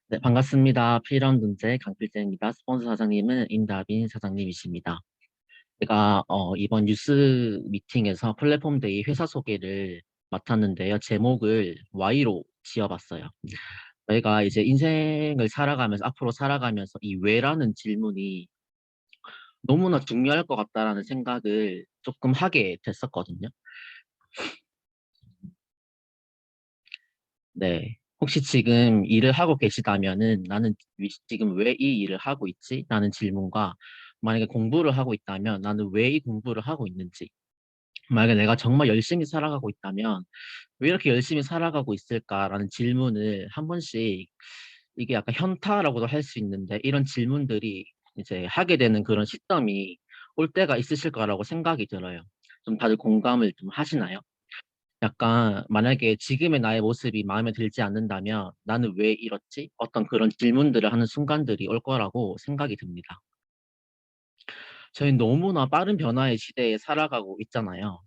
네, 반갑습니다. 피라운드제 강필재입니다. 스폰서 사장님은 임다빈 사장님이십니다. 제가 이번 뉴스 미팅에서 플랫폼 데이 회사 소개를 맡았는데요. 제목을 Y로 지어봤어요. 저희가 이제 인생을 살아가면서 앞으로 살아가면서 이 왜라는 질문이 너무나 중요할 것 같다라는 생각을 조금 하게 됐었거든요. 네. 혹시 지금 일을 하고 계시다면은 나는 지금 왜 이 일을 하고 있지? 라는 질문과 만약에 공부를 하고 있다면 나는 왜 이 공부를 하고 있는지, 만약에 내가 정말 열심히 살아가고 있다면 왜 이렇게 열심히 살아가고 있을까라는 질문을 한 번씩, 이게 약간 현타라고도 할 수 있는데, 이런 질문들이 이제 하게 되는 그런 시점이 올 때가 있으실 거라고 생각이 들어요. 좀 다들 공감을 좀 하시나요? 약간 만약에 지금의 나의 모습이 마음에 들지 않는다면 나는 왜 이렇지? 어떤 그런 질문들을 하는 순간들이 올 거라고 생각이 듭니다. 저희는 너무나 빠른 변화의 시대에 살아가고 있잖아요.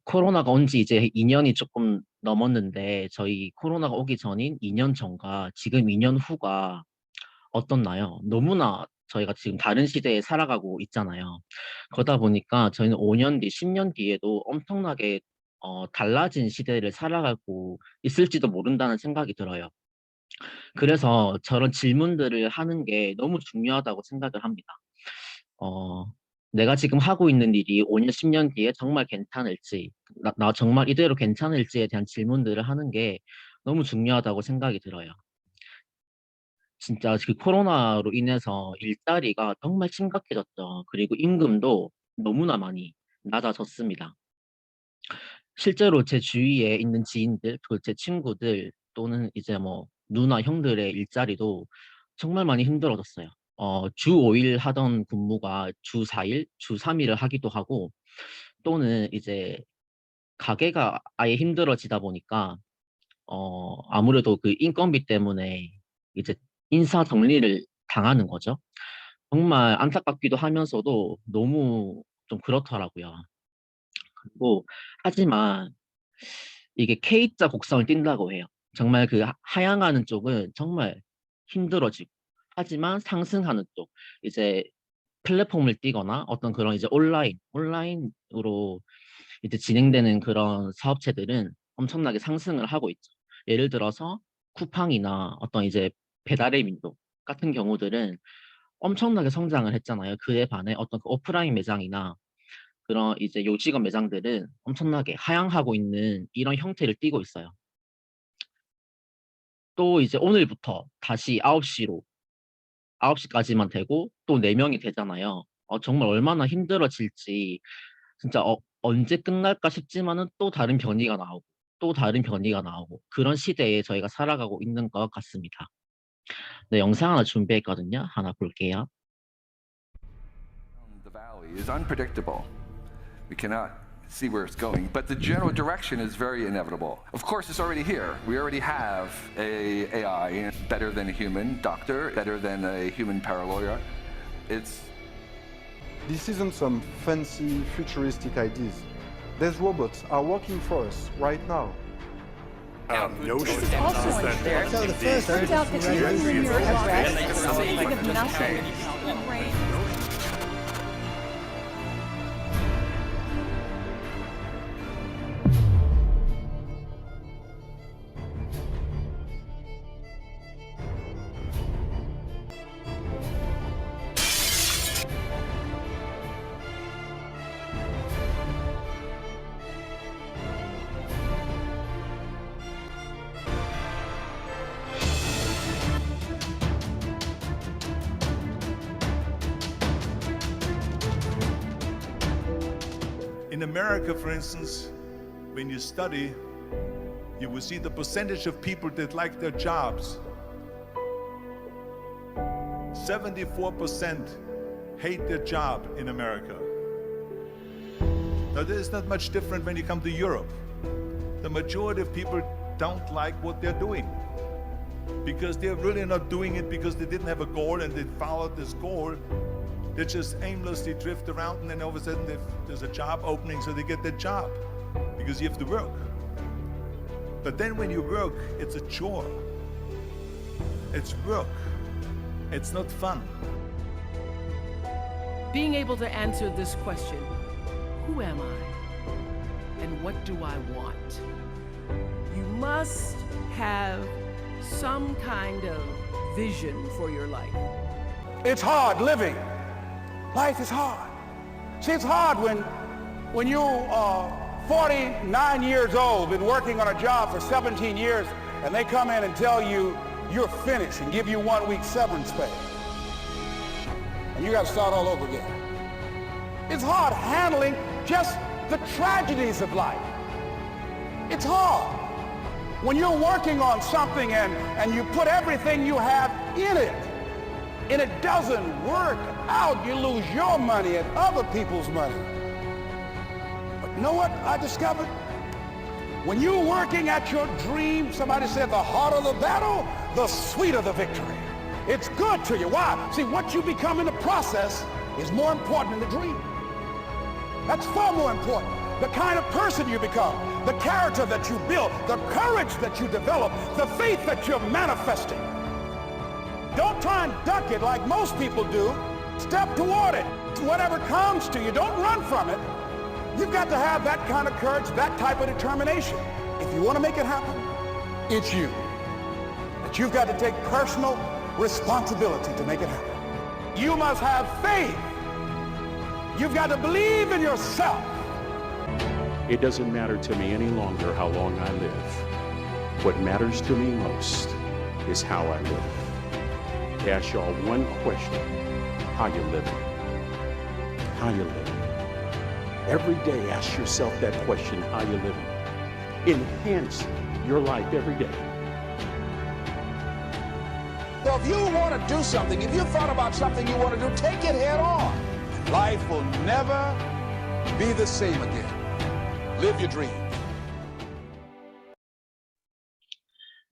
코로나가 온 지 이제 2년이 조금 넘었는데, 저희 코로나가 오기 전인 2년 전과 지금 2년 후가 어떻나요? 너무나 저희가 지금 다른 시대에 살아가고 있잖아요. 그러다 보니까 저희는 5년 뒤, 10년 뒤에도 엄청나게 달라진 시대를 살아가고 있을지도 모른다는 생각이 들어요. 그래서 저런 질문들을 하는 게 너무 중요하다고 생각을 합니다. 어, 내가 지금 하고 있는 일이 5년, 10년 뒤에 정말 괜찮을지, 나 정말 이대로 괜찮을지에 대한 질문들을 하는 게 너무 중요하다고 생각이 들어요. 진짜 그 코로나로 인해서 일자리가 정말 심각해졌죠. 그리고 임금도 너무나 많이 낮아졌습니다. 실제로 제 주위에 있는 지인들, 제 친구들 또는 이제 뭐 누나 형들의 일자리도 정말 많이 힘들어졌어요. 주 5일 하던 근무가 주 4일, 주 3일을 하기도 하고, 또는 이제 가게가 아예 힘들어지다 보니까 아무래도 그 인건비 때문에 이제 인사 정리를 당하는 거죠. 정말 안타깝기도 하면서도 너무 좀 그렇더라고요. 그리고 하지만 이게 K자 곡선을 띈다고 해요. 정말 그 하향하는 쪽은 정말 힘들어지고, 하지만 상승하는 쪽, 이제 플랫폼을 띄거나 어떤 그런 이제 온라인으로 이제 진행되는 그런 사업체들은 엄청나게 상승을 하고 있죠. 예를 들어서 쿠팡이나 어떤 이제 배달의 민족 같은 경우들은 엄청나게 성장을 했잖아요. 그에 반해 어떤 그 오프라인 매장이나 그런 이제 요직업 매장들은 엄청나게 하향하고 있는 이런 형태를 띠고 있어요. 또 이제 오늘부터 다시 9시까지만 되고 또 4명이 되잖아요. 정말 얼마나 힘들어질지, 진짜 언제 끝날까 싶지만은 또 다른 변이가 나오고 또 다른 변이가 나오고, 그런 시대에 저희가 살아가고 있는 것 같습니다. 네, 영상 하나 준비했거든요. 하나 볼게요. The valley is unpredictable. We cannot see where it's going, but the general direction is very inevitable. Of course, it's already here. We already have a AI better than a human doctor, better than a human paralawyer. This isn't some fancy futuristic ideas. These robots are working for us right now. Notion Also is that there. so the Turns out that you in your arrest something of nothing. In America, for instance, when you study, you will see the percentage of people that like their jobs. 74% hate their job in America. Now, this is not much different when you come to Europe. The majority of people don't like what they're doing because they're really not doing it because they didn't have a goal and they followed this goal. They just aimlessly drift around, and then all of a sudden there's a job opening, so they get that job because you have to work. But then when you work, it's a chore. It's work. It's not fun. Being able to answer this question, who am I and what do I want? You must have some kind of vision for your life. It's hard living. Life is hard. See, it's hard when you are 49 years old, been working on a job for 17 years, and they come in and tell you you're finished and give you 1 week severance pay. And you got to start all over again. It's hard handling just the tragedies of life. It's hard when you're working on something and you put everything you have in it, and it doesn't work out. You lose your money and other people's money. But you know what I discovered? When you're working at your dream, somebody said the harder the battle, the sweeter the victory. It's good to you. Why? See, what you become in the process is more important than the dream. That's far more important. The kind of person you become, the character that you build, the courage that you develop, the faith that you're manifesting. Don't try and duck it like most people do. Step toward it. Whatever comes to you, don't run from it. You've got to have that kind of courage, that type of determination. If you want to make it happen, it's you. But you've got to take personal responsibility to make it happen. You must have faith. You've got to believe in yourself. It doesn't matter to me any longer how long I live. What matters to me most is how I live. To ask y'all one question: how you living? How you living? Every day ask yourself that question: how you living? Enhance your life every day. So if you want to do something, if you thought about something you want to do, take it head on. Life will never be the same again. Live your dream.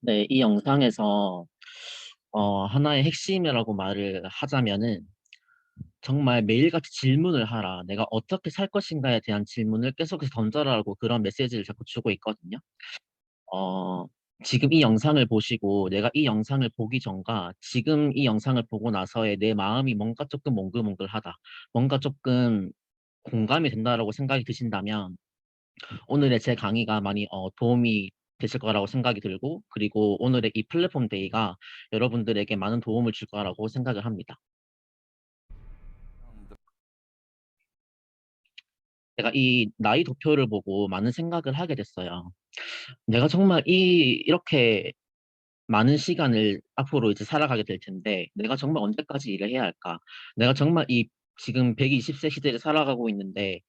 네, 이 영상에서 하나의 핵심이라고 말을 하자면은 정말 매일같이 질문을 하라. 내가 어떻게 살 것인가에 대한 질문을 계속해서 던져라라고 그런 메시지를 자꾸 주고 있거든요. 지금 이 영상을 보시고 내가 이 영상을 보기 전과 지금 이 영상을 보고 나서의 내 마음이 뭔가 조금 몽글몽글하다. 뭔가 조금 공감이 된다라고 생각이 드신다면 오늘의 제 강의가 많이 도움이 되실 거라고 생각이 들고, 그리고 오늘의 이 플랫폼 데이가 여러분들에게 많은 도움을 줄 거라고 생각을 합니다. 제가 이 나이 도표를 보고 많은 생각을 하게 됐어요. 내가 정말 이렇게 많은 시간을 앞으로 이제 살아가게 될 텐데 내가 정말 언제까지 일을 해야 할까? 내가 정말 이 지금 120세 시대를 살아가고 있는데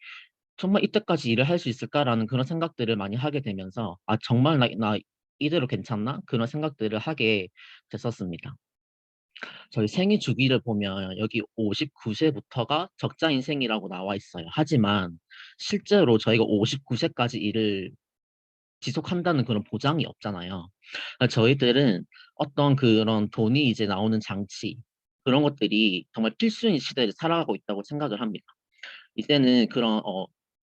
정말 이때까지 일을 할 수 있을까라는 그런 생각들을 많이 하게 되면서 정말 나 이대로 괜찮나? 그런 생각들을 하게 됐었습니다. 저희 생애 주기를 보면 여기 59세부터가 적자 인생이라고 나와 있어요. 하지만 실제로 저희가 59세까지 일을 지속한다는 그런 보장이 없잖아요. 저희들은 어떤 그런 돈이 이제 나오는 장치, 그런 것들이 정말 필수인 시대를 살아가고 있다고 생각을 합니다. 이제는 그런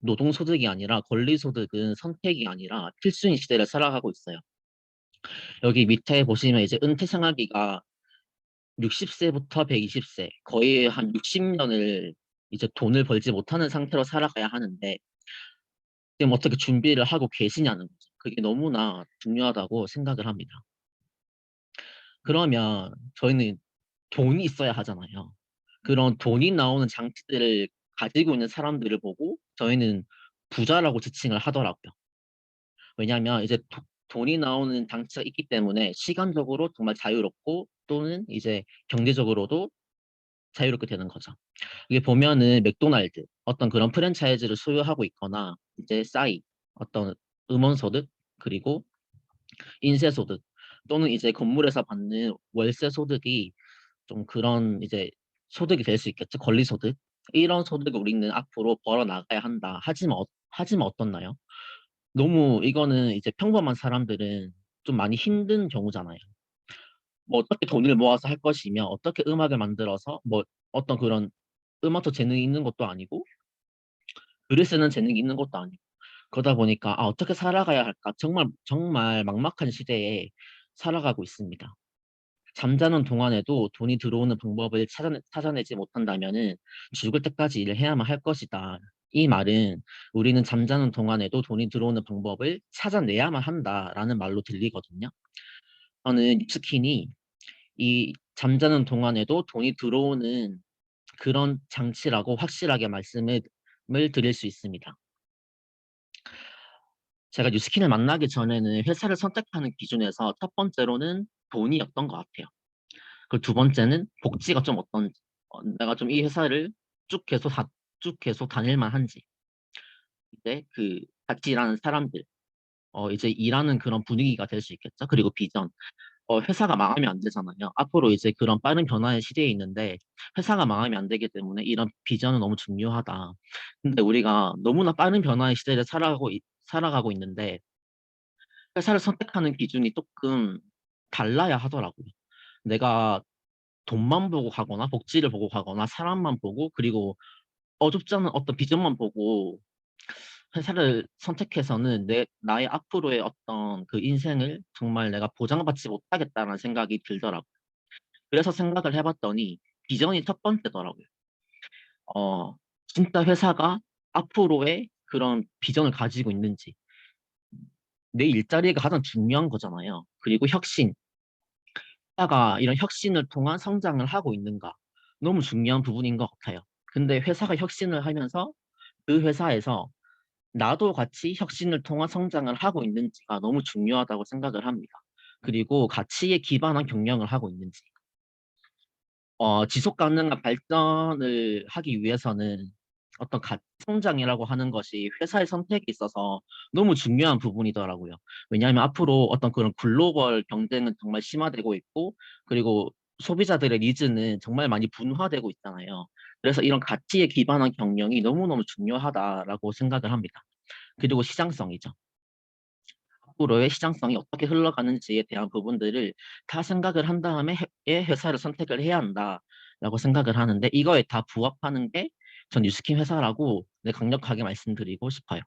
노동소득이 아니라 권리소득은 선택이 아니라 필수인 시대를 살아가고 있어요. 여기 밑에 보시면 이제 은퇴 생활기가 60세부터 120세, 거의 한 60년을 이제 돈을 벌지 못하는 상태로 살아가야 하는데 지금 어떻게 준비를 하고 계시냐는 거죠. 그게 너무나 중요하다고 생각을 합니다. 그러면 저희는 돈이 있어야 하잖아요. 그런 돈이 나오는 장치들을 가지고 있는 사람들을 보고 저희는 부자라고 지칭을 하더라고요. 왜냐하면 이제 돈이 나오는 장치가 있기 때문에 시간적으로 정말 자유롭고 또는 이제 경제적으로도 자유롭게 되는 거죠. 이게 보면은 맥도날드 어떤 그런 프랜차이즈를 소유하고 있거나 이제 싸이 어떤 음원소득 그리고 인세소득 또는 이제 건물에서 받는 월세 소득이 좀 그런 이제 소득이 될 수 있겠죠. 권리소득. 이런 소득을 우리는 앞으로 벌어 나가야 한다. 하지만 어떻나요? 너무 이거는 이제 평범한 사람들은 좀 많이 힘든 경우잖아요. 뭐 어떻게 돈을 모아서 할 것이며 어떻게 음악을 만들어서 뭐 어떤 그런 음악적 재능이 있는 것도 아니고 글을 쓰는 재능이 있는 것도 아니고 그러다 보니까 어떻게 살아가야 할까 정말 막막한 시대에 살아가고 있습니다. 잠자는 동안에도 돈이 들어오는 방법을 찾아내지 못한다면은 죽을 때까지 일을 해야만 할 것이다. 이 말은 우리는 잠자는 동안에도 돈이 들어오는 방법을 찾아내야만 한다라는 말로 들리거든요. 저는 뉴스킨이 이 잠자는 동안에도 돈이 들어오는 그런 장치라고 확실하게 말씀을 드릴 수 있습니다. 제가 뉴스킨을 만나기 전에는 회사를 선택하는 기준에서 첫 번째로는 돈이었던 것 같아요. 그 두 번째는 복지가 좀 어떤지, 내가 좀 이 회사를 쭉 계속 다닐만 한지, 이제 그 같이 일하는 사람들, 이제 일하는 그런 분위기가 될 수 있겠죠. 그리고 비전. 회사가 망하면 안 되잖아요. 앞으로 이제 그런 빠른 변화의 시대에 있는데 회사가 망하면 안 되기 때문에 이런 비전은 너무 중요하다. 근데 우리가 너무나 빠른 변화의 시대를 살아가고 있는데 회사를 선택하는 기준이 조금 달라야 하더라고요. 내가 돈만 보고 가거나 복지를 보고 가거나 사람만 보고 그리고 어줍지 않은 어떤 비전만 보고 회사를 선택해서는 나의 앞으로의 어떤 그 인생을 정말 내가 보장받지 못하겠다는 생각이 들더라고요. 그래서 생각을 해봤더니 비전이 첫 번째더라고요. 진짜 회사가 앞으로의 그런 비전을 가지고 있는지, 내 일자리가 가장 중요한 거잖아요. 그리고 혁신, 회사가 이런 혁신을 통한 성장을 하고 있는가, 너무 중요한 부분인 것 같아요. 근데 회사가 혁신을 하면서 그 회사에서 나도 같이 혁신을 통한 성장을 하고 있는지가 너무 중요하다고 생각을 합니다. 그리고 가치에 기반한 경영을 하고 있는지. 지속 가능한 발전을 하기 위해서는 어떤 성장이라고 하는 것이 회사의 선택에 있어서 너무 중요한 부분이더라고요. 왜냐하면 앞으로 어떤 그런 글로벌 경쟁은 정말 심화되고 있고, 그리고 소비자들의 니즈는 정말 많이 분화되고 있잖아요. 그래서 이런 가치에 기반한 경영이 너무너무 중요하다라고 생각을 합니다. 그리고 시장성이죠. 앞으로의 시장성이 어떻게 흘러가는지에 대한 부분들을 다 생각을 한 다음에 회사를 선택을 해야 한다라고 생각을 하는데 이거에 다 부합하는 게 전 뉴스킨 회사라고 강력하게 말씀드리고 싶어요.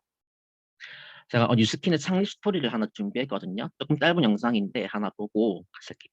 제가 뉴스킨의 창립 스토리를 하나 준비했거든요. 조금 짧은 영상인데 하나 보고 가실게요.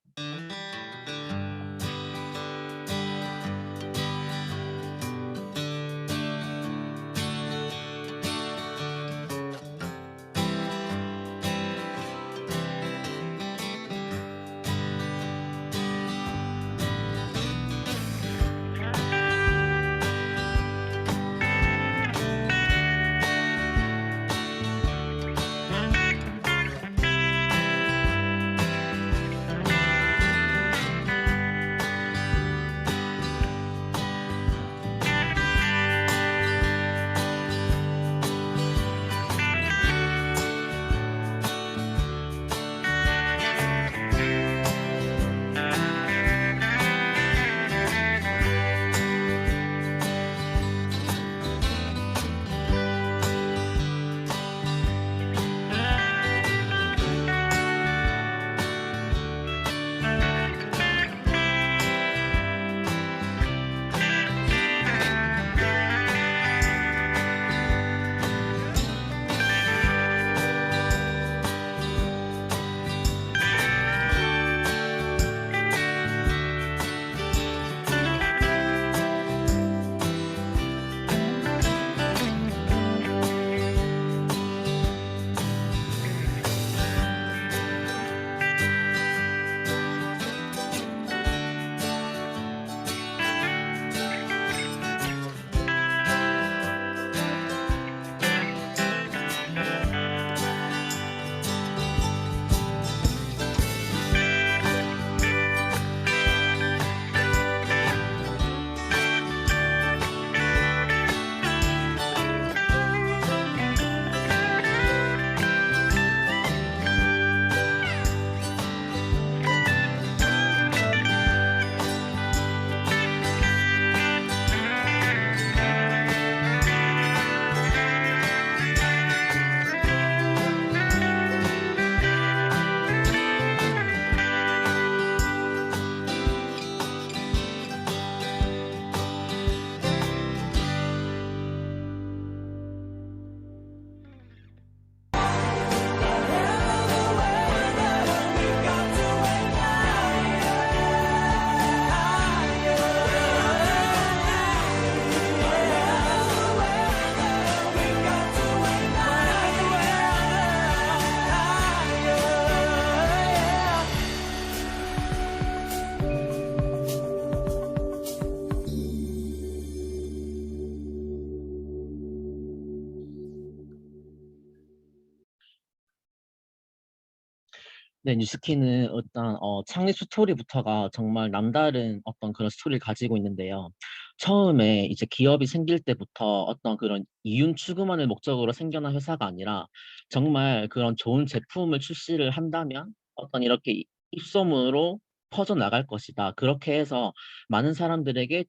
네, 뉴스키는 일단 창립 스토리부터가 정말 남다른 어떤 그런 스토리를 가지고 있는데요. 처음에 이제 기업이 생길 때부터 어떤 그런 이윤 추구만을 목적으로 생겨난 회사가 아니라 정말 그런 좋은 제품을 출시를 한다면 어떤 이렇게 입소문으로 퍼져 나갈 것이다. 그렇게 해서 많은 사람들에게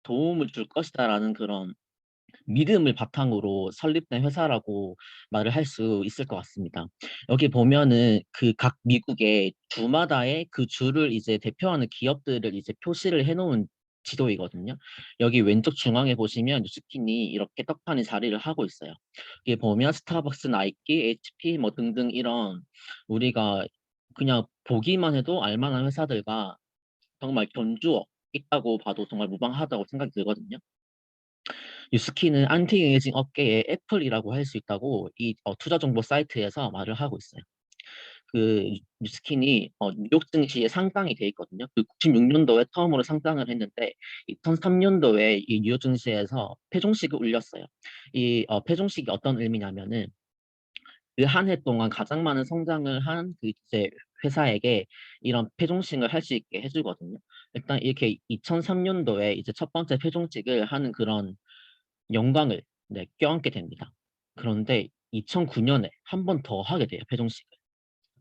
도움을 줄 것이다라는 그런 믿음을 바탕으로 설립된 회사라고 말을 할 수 있을 것 같습니다. 여기 보면은 그 각 미국의 주마다의 그 주를 이제 대표하는 기업들을 이제 표시를 해놓은 지도이거든요. 여기 왼쪽 중앙에 보시면 뉴스킨이 이렇게 떡하니 자리를 하고 있어요. 여기 보면 스타벅스, 나이키, HP 뭐 등등 이런 우리가 그냥 보기만 해도 알만한 회사들과 정말 견주어 있다고 봐도 정말 무방하다고 생각이 들거든요. 뉴스키는 안티에이징 업계의 애플이라고 할 수 있다고 이 투자 정보 사이트에서 말을 하고 있어요. 그 뉴스킨이 뉴욕 증시에 상장이 돼 있거든요. 그 96년도에 처음으로 상장을 했는데 2003년도에 이 뉴욕 증시에서 패종식을 울렸어요. 이 패종식이 어떤 의미냐면은 그 한 해 동안 가장 많은 성장을 한 그 이제 회사에게 이런 패종식을 할 수 있게 해주거든요. 일단 이렇게 2003년도에 이제 첫 번째 패종식을 하는 그런 영광을 껴안게 됩니다. 그런데 2009년에 한 번 더 하게 돼요, 패종식을.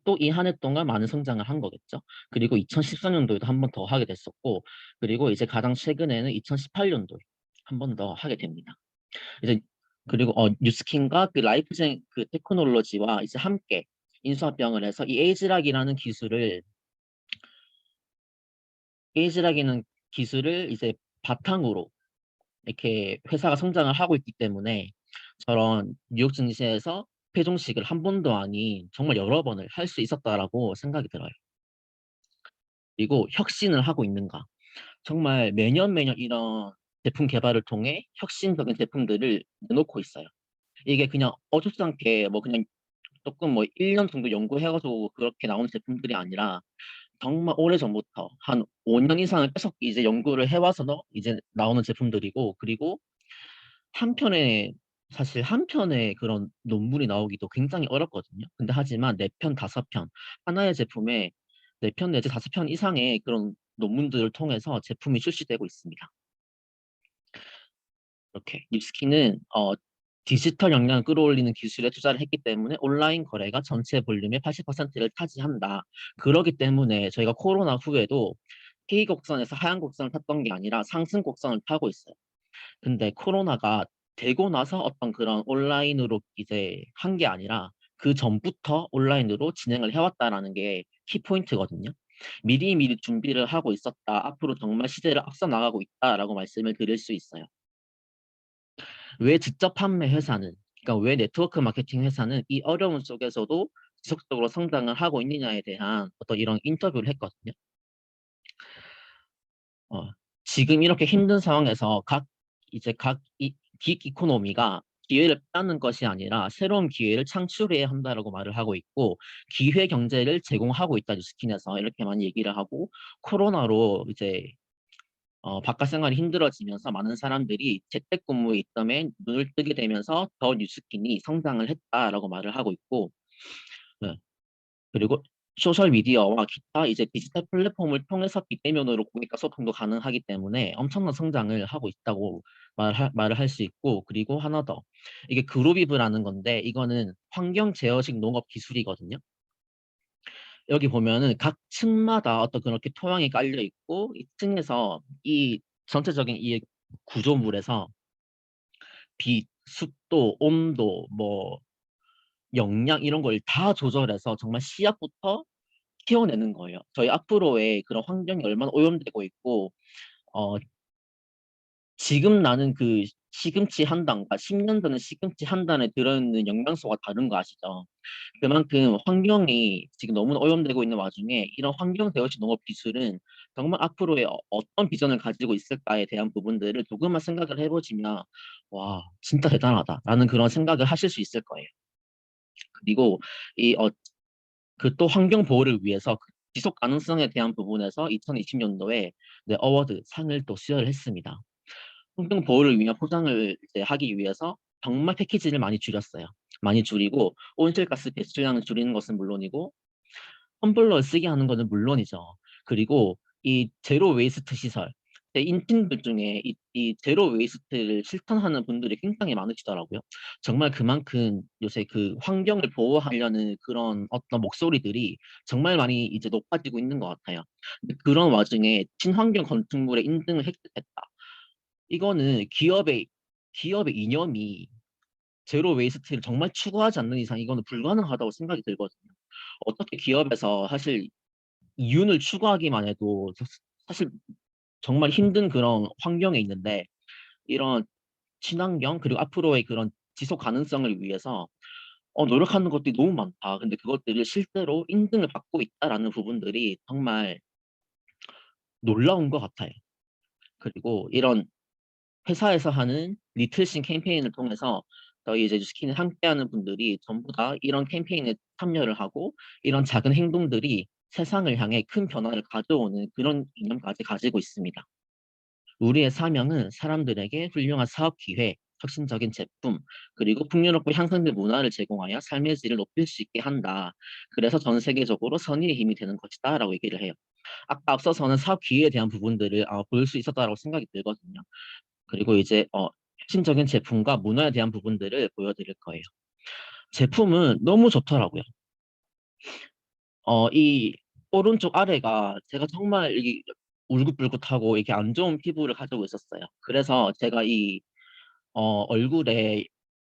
또 이 한 해 동안 많은 성장을 한 거겠죠. 그리고 2014년도에도 한 번 더 하게 됐었고, 그리고 이제 가장 최근에는 2018년도에 한 번 더 하게 됩니다. 이제 그리고 뉴스킨과 그 라이프젠 그 테크놀로지와 이제 함께 인수합병을 해서 이 에이즈락이라는 기술을 이제 바탕으로 이렇게 회사가 성장을 하고 있기 때문에 저런 뉴욕 증시에서 패종식을 한 번도 아닌 정말 여러 번을 할 수 있었다라고 생각이 들어요. 그리고 혁신을 하고 있는가? 정말 매년 이런 제품 개발을 통해 혁신적인 제품들을 내놓고 있어요. 이게 그냥 어줍잖게 뭐 그냥 조금 뭐 1년 정도 연구해가지고 그렇게 나오는 제품들이 아니라 정말 오래전부터 한 5년 이상을 계속 이제 연구를 해와서 이제 나오는 제품들이고, 그리고 한편에 사실 한 편의 그런 논문이 나오기도 굉장히 어렵거든요. 근데 하지만 4편, 5편 하나의 제품에 4편 내지 5편 이상의 그런 논문들을 통해서 제품이 출시되고 있습니다. 이렇게 립스키는 디지털 역량을 끌어올리는 기술에 투자를 했기 때문에 온라인 거래가 전체 볼륨의 80%를 차지한다. 그러기 때문에 저희가 코로나 후에도 K 곡선에서 하향 곡선을 탔던 게 아니라 상승 곡선을 타고 있어요. 근데 코로나가 되고 나서 어떤 그런 온라인으로 이제 한 게 아니라 그 전부터 온라인으로 진행을 해왔다라는 게 키포인트거든요. 미리 준비를 하고 있었다. 앞으로 정말 시대를 앞서 나가고 있다라고 말씀을 드릴 수 있어요. 왜 직접 판매 회사는, 그러니까 왜 네트워크 마케팅 회사는 이 어려운 속에서도 지속적으로 성장을 하고 있느냐에 대한 어떤 이런 인터뷰를 했거든요. 지금 이렇게 힘든 상황에서 각 빅 이코노미가 기회를 빼앗는 것이 아니라 새로운 기회를 창출해야 한다라고 말을 하고 있고, 기회 경제를 제공하고 있다 뉴스킨에서 이렇게 많이 얘기를 하고, 코로나로 이제 바깥 생활이 힘들어지면서 많은 사람들이 재택근무에 있다면 눈을 뜨게 되면서 더 뉴스킨이 성장을 했다라고 말을 하고 있고, 네. 그리고 소셜 미디어와 기타 이제 디지털 플랫폼을 통해서 비대면으로 고객과 소통도 가능하기 때문에 엄청난 성장을 하고 있다고 말을 할 수 있고, 그리고 하나 더, 이게 그루비브라는 건데 이거는 환경 제어식 농업 기술이거든요. 여기 보면은 각 층마다 어떤 그렇게 토양이 깔려 있고, 이 층에서 이 전체적인 이 구조물에서 빛, 습도, 온도, 뭐 영양 이런 걸 다 조절해서 정말 씨앗부터 키워내는 거예요. 저희 앞으로의 그런 환경이 얼마나 오염되고 있고, 어, 지금 나는 그 시금치 한 단과 10년 전에 시금치 한 단에 들어있는 영양소가 다른 거 아시죠? 그만큼 환경이 지금 너무 오염되고 있는 와중에 이런 환경 대여식 농업 기술은 정말 앞으로의 어떤 비전을 가지고 있을까에 대한 부분들을 조금만 생각을 해보시면 와, 진짜 대단하다라는 그런 생각을 하실 수 있을 거예요. 그리고 이 그 또 환경 보호를 위해서 그 지속 가능성에 대한 부분에서 2020년도에 어워드 상을 또 수여를 했습니다. 환경 보호를 위한 포장을 이제 하기 위해서 정말 패키지를 많이 줄였어요. 많이 줄이고 온실가스 배출량을 줄이는 것은 물론이고, 텀블러를 쓰게 하는 거는 물론이죠. 그리고 이 제로 웨이스트 시설, 인친들 중에 이 제로 웨이스트를 실천하는 분들이 굉장히 많으시더라고요. 정말 그만큼 요새 그 환경을 보호하려는 그런 어떤 목소리들이 정말 많이 이제 높아지고 있는 것 같아요. 근데 그런 와중에 친환경 건축물의 인증을 획득했다. 이거는 기업의 이념이 제로 웨이스트를 정말 추구하지 않는 이상 이거는 불가능하다고 생각이 들거든요. 어떻게 기업에서 사실 이윤을 추구하기만 해도 사실 정말 힘든 그런 환경에 있는데 이런 친환경 그리고 앞으로의 그런 지속 가능성을 위해서 노력하는 것들이 너무 많다. 근데 그것들을 실제로 인증을 받고 있다라는 부분들이 정말 놀라운 것 같아요. 그리고 이런 회사에서 하는 리틀싱 캠페인을 통해서 저희 이제 뉴스킨을 함께하는 분들이 전부 다 이런 캠페인에 참여를 하고 이런 작은 행동들이 세상을 향해 큰 변화를 가져오는 그런 이념까지 가지고 있습니다. 우리의 사명은 사람들에게 훌륭한 사업 기회, 혁신적인 제품, 그리고 풍요롭고 향상된 문화를 제공하여 삶의 질을 높일 수 있게 한다. 그래서 전 세계적으로 선의의 힘이 되는 것이다 라고 얘기를 해요. 아까 앞서서는 사업 기회에 대한 부분들을 볼 수 있었다라고 생각이 들거든요. 그리고 이제 혁신적인 제품과 문화에 대한 부분들을 보여드릴 거예요. 제품은 너무 좋더라고요. 이 오른쪽 아래가 제가 정말 이 울긋불긋하고 이렇게 안 좋은 피부를 가지고 있었어요. 그래서 제가 이 얼굴에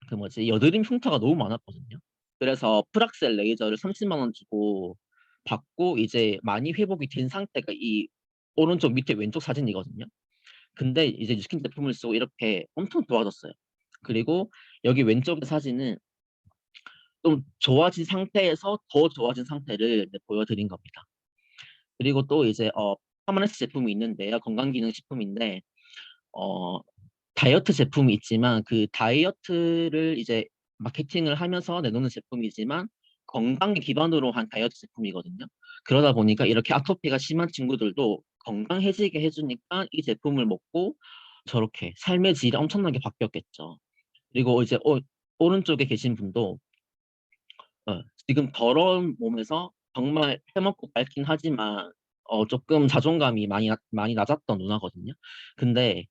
그 뭐지 여드름 흉터가 너무 많았거든요. 그래서 프락셀 레이저를 30만 원 주고 받고 이제 많이 회복이 된 상태가 이 오른쪽 밑에 왼쪽 사진이거든요. 근데 이제 뉴스킨 제품을 쓰고 이렇게 엄청 좋아졌어요. 그리고 여기 왼쪽 사진은 좀 좋아진 상태에서 더 좋아진 상태를 보여드린 겁니다. 그리고 또 이제 퍼머넌스 제품이 있는데요. 건강기능식품인데 다이어트 제품이 있지만 그 다이어트를 이제 마케팅을 하면서 내놓는 제품이지만 건강에 기반으로 한 다이어트 제품이거든요. 그러다 보니까 이렇게 아토피가 심한 친구들도 건강해지게 해주니까 이 제품을 먹고 저렇게 삶의 질이 엄청나게 바뀌었겠죠. 그리고 이제 오른쪽에 계신 분도 지금 더러운 몸에서 정말 해먹고 닳긴 하지만 조금 자존감이 많이 낮았던 누나거든요. 근데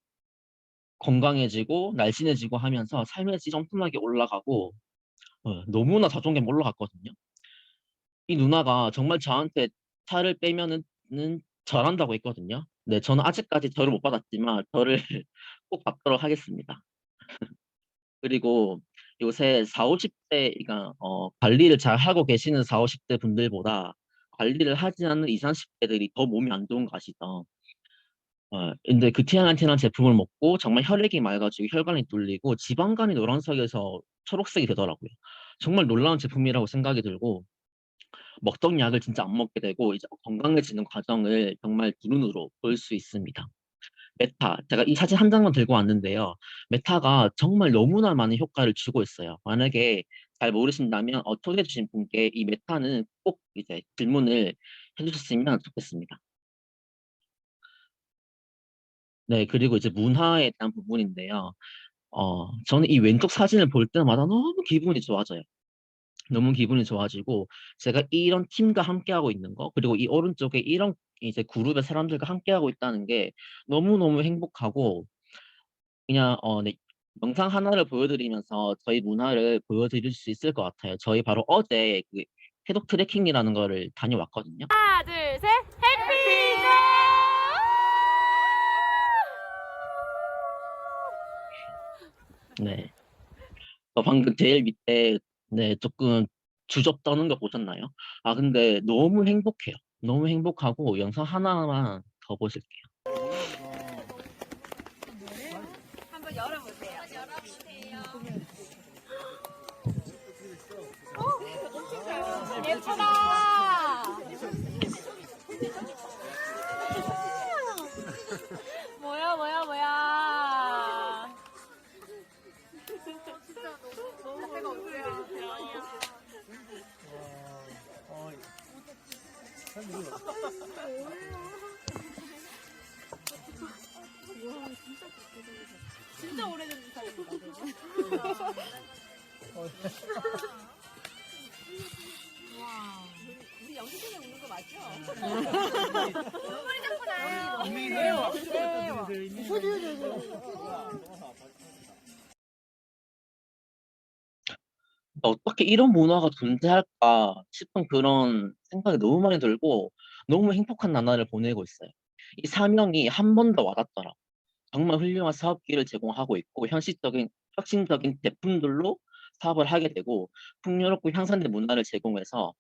건강해지고 날씬해지고 하면서 삶의 질이 엄청나게 올라가고 너무나 자존감이 올라갔거든요. 이 누나가 정말 저한테 살을 빼면은 절한다고 했거든요. 네, 저는 아직까지 절을 못 받았지만 절을 꼭 받도록 하겠습니다. 그리고 요새 40-50대 그러니까 관리를 잘 하고 계시는 40-50대 분들보다 관리를 하지 않는 20-30대들이 더 몸이 안 좋은 거 아시죠? 근데 그 티아나티나 제품을 먹고 정말 혈액이 맑아지고 혈관이 뚫리고 지방간이 노란색에서 초록색이 되더라고요. 정말 놀라운 제품이라고 생각이 들고 먹던 약을 진짜 안 먹게 되고 이제 건강해지는 과정을 정말 두 눈으로 볼 수 있습니다. 메타, 제가 이 사진 한 장만 들고 왔는데요. 메타가 정말 너무나 많은 효과를 주고 있어요. 만약에 잘 모르신다면 소개해 주신 분께 이 메타는 꼭 이제 질문을 해주셨으면 좋겠습니다. 네, 그리고 이제 문화에 대한 부분인데요. 저는 이 왼쪽 사진을 볼 때마다 너무 기분이 좋아져요. 너무 기분이 좋아지고 제가 이런 팀과 함께하고 있는 거 그리고 이 오른쪽에 이런 이제 그룹의 사람들과 함께하고 있다는 게 너무너무 행복하고 그냥 네, 영상 하나를 보여드리면서 저희 문화를 보여드릴 수 있을 것 같아요. 저희 바로 어제 그 해독 트레킹이라는 거를 다녀왔거든요. 하나, 둘, 셋. 해피고! 네. 방금 제일 밑에 네, 조금 주접 떠는 거 보셨나요? 근데 너무 행복해요. 너무 행복하고 영상 하나만 더 보실게요. 한번 열어보세요. 예쁘다. 뭐야, 뭐야, 뭐야. 진짜 너무 배가 없어요. 진짜 오래된 사진이다. 와, 우리 연기 중에 웃는 거 맞죠? 눈물이 자꾸 나요. 어떻게 이런 문화가 존재할까 싶은 그런 생각이 너무 많이 들고 너무 행복한 나날을 보내고 있어요. 이 사명이 한 번 더 와닿더라. 정말 훌륭한 사업기회를 제공하고 있고 혁신적인 제품들로 사업을 하게 되고 풍요롭고 향상된 문화를 제공해서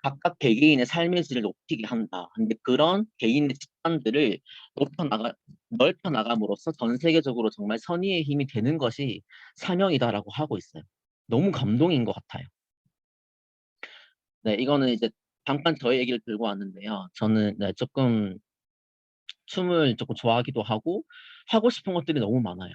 각각 개개인의 삶의 질을 높이게 한다. 근데 그런 개인의 집단들을 넓혀 나감으로써 전 세계적으로 정말 선의의 힘이 되는 것이 사명이다라고 하고 있어요. 너무 감동인 것 같아요. 네, 이거는 이제 잠깐 저의 얘기를 들고 왔는데요. 저는 네, 조금 춤을 조금 좋아하기도 하고 싶은 것들이 너무 많아요.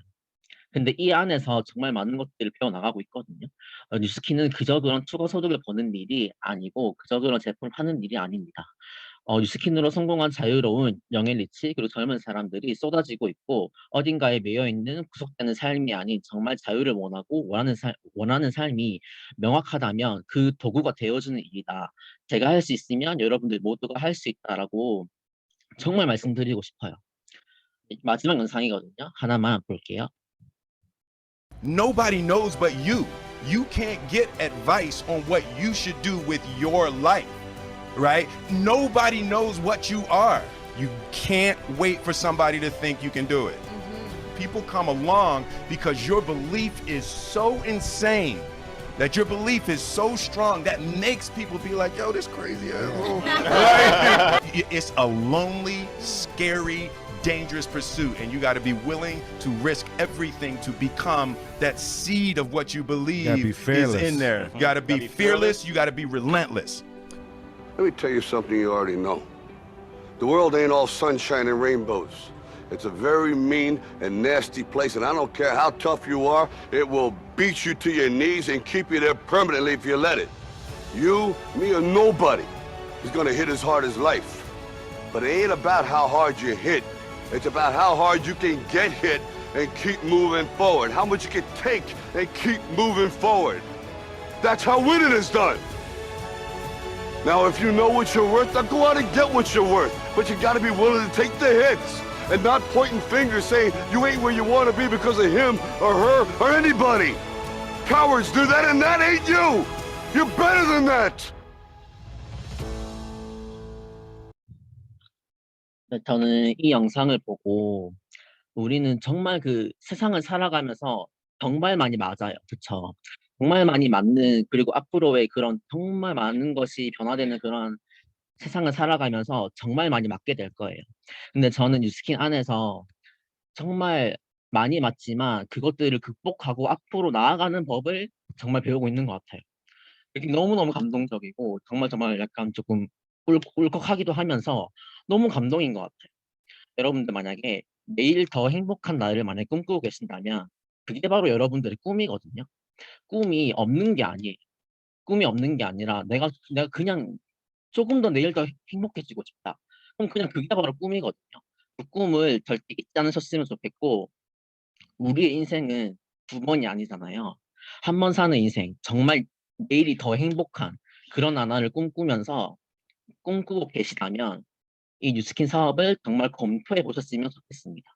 근데 이 안에서 정말 많은 것들을 배워나가고 있거든요. 뉴스키는 그저 그런 추가 소득을 버는 일이 아니고 그저 그런 제품을 파는 일이 아닙니다. 뉴스킨으로 성공한 자유로운 영앤 리치 그리고 젊은 사람들이 쏟아지고 있고 어딘가에 매여 있는 구속되는 삶이 아닌 정말 자유를 원하고 원하는 삶이 명확하다면 그 도구가 되어주는 일이다. 제가 할 수 있으면 여러분들 모두가 할 수 있다라고 정말 말씀드리고 싶어요. 마지막 영상이거든요. 하나만 볼게요. Nobody knows but you. You can't get advice on what you should do with your life, right? Nobody knows what you are. You can't wait for somebody to think you can do it. People come along because your belief is so insane, that your belief is so strong that makes people be like, yo, this crazy asshole. Right? It's a lonely, scary, dangerous pursuit, and you got to be willing to risk everything to become that seed of what you believe is in there. You got to be fearless, you got to be relentless. Let me tell you something you already know. The world ain't all sunshine and rainbows. It's a very mean and nasty place, and I don't care how tough you are, it will beat you to your knees and keep you there permanently if you let it. You, me, or nobody is gonna hit as hard as life. But it ain't about how hard you hit. It's about how hard you can get hit and keep moving forward. How much you can take and keep moving forward. That's how winning is done. Now, if you know what you're worth, now go out and get what you're worth. But you gotta be willing to take the hits and not pointing fingers saying you ain't where you wanna be because of him or her or anybody. Cowards do that, and that ain't you. You're better than that. 네, 저는 이 영상을 보고 우리는 정말 그 세상을 살아가면서 정말 많이 맞아요. 그쵸? 정말 많이 맞는 그리고 앞으로의 그런 정말 많은 것이 변화되는 그런 세상을 살아가면서 정말 많이 맞게 될 거예요. 근데 저는 뉴스킨 안에서 정말 많이 맞지만 그것들을 극복하고 앞으로 나아가는 법을 정말 배우고 있는 것 같아요. 이게 너무너무 감동적이고 정말 약간 조금 울컥하기도 하면서 너무 감동인 것 같아요. 여러분들 만약에 내일 더 행복한 날을 만약에 꿈꾸고 계신다면 그게 바로 여러분들의 꿈이거든요. 꿈이 없는 게 아니에요. 꿈이 없는 게 아니라 내가 그냥 조금 더 내일 더 행복해지고 싶다. 그럼 그냥 그게 바로 꿈이거든요. 그 꿈을 절대 잊지 않으셨으면 좋겠고 우리의 인생은 두 번이 아니잖아요. 한 번 사는 인생, 정말 내일이 더 행복한 그런 나날을 꿈꾸고 계시다면 이 뉴스킨 사업을 정말 검토해 보셨으면 좋겠습니다.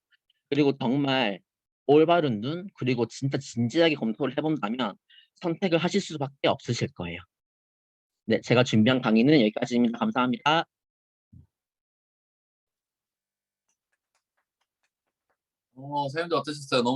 그리고 정말 올바른 눈 그리고 진짜 진지하게 검토를 해본다면 선택을 하실 수밖에 없으실 거예요. 네, 제가 준비한 강의는 여기까지입니다. 감사합니다. 선생님들 어떠셨어요? 너무